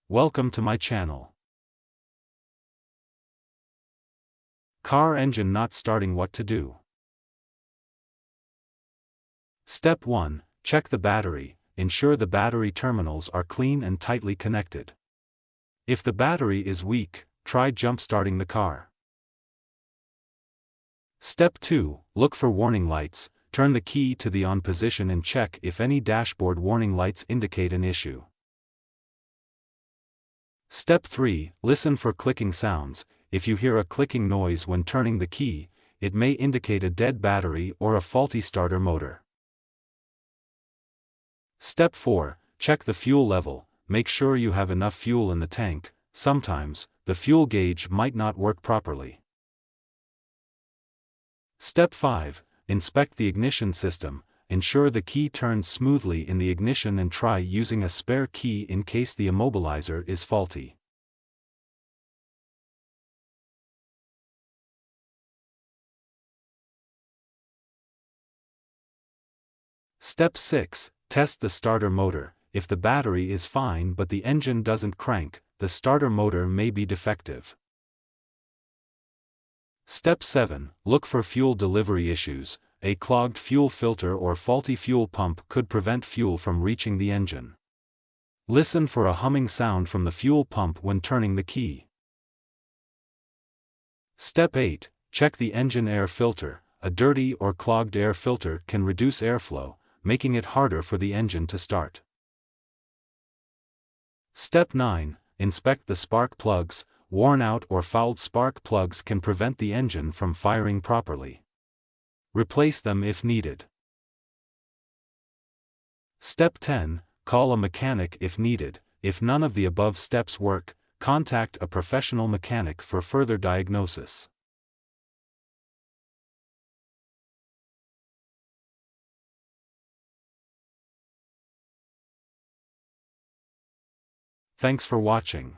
Welcome to my channel. Car engine not starting, what to do? Step 1. Check the battery. Ensure the battery terminals are clean and tightly connected. If the battery is weak, try jump starting the car. Step 2. Look for warning lights. Turn the key to the on position and check if any dashboard warning lights indicate an issue. Step 3. Listen for clicking sounds. If you hear a clicking noise when turning the key, it may indicate a dead battery or a faulty starter motor. Step 4. Check the fuel level. Make sure you have enough fuel in the tank. Sometimes, the fuel gauge might not work properly. Step 5. Inspect the ignition system. Ensure the key turns smoothly in the ignition and try using a spare key in case the immobilizer is faulty. Step 6. Test the starter motor. If the battery is fine but the engine doesn't crank, the starter motor may be defective. Step 7. Look for fuel delivery issues. A clogged fuel filter or faulty fuel pump could prevent fuel from reaching the engine. Listen for a humming sound from the fuel pump when turning the key. Step 8. Check the engine air filter. A dirty or clogged air filter can reduce airflow, making it harder for the engine to start. Step 9. Inspect the spark plugs. Worn out or fouled spark plugs can prevent the engine from firing properly. Replace them if needed. Step 10. Call a mechanic if needed. If none of the above steps work, contact a professional mechanic for further diagnosis. Thanks for watching.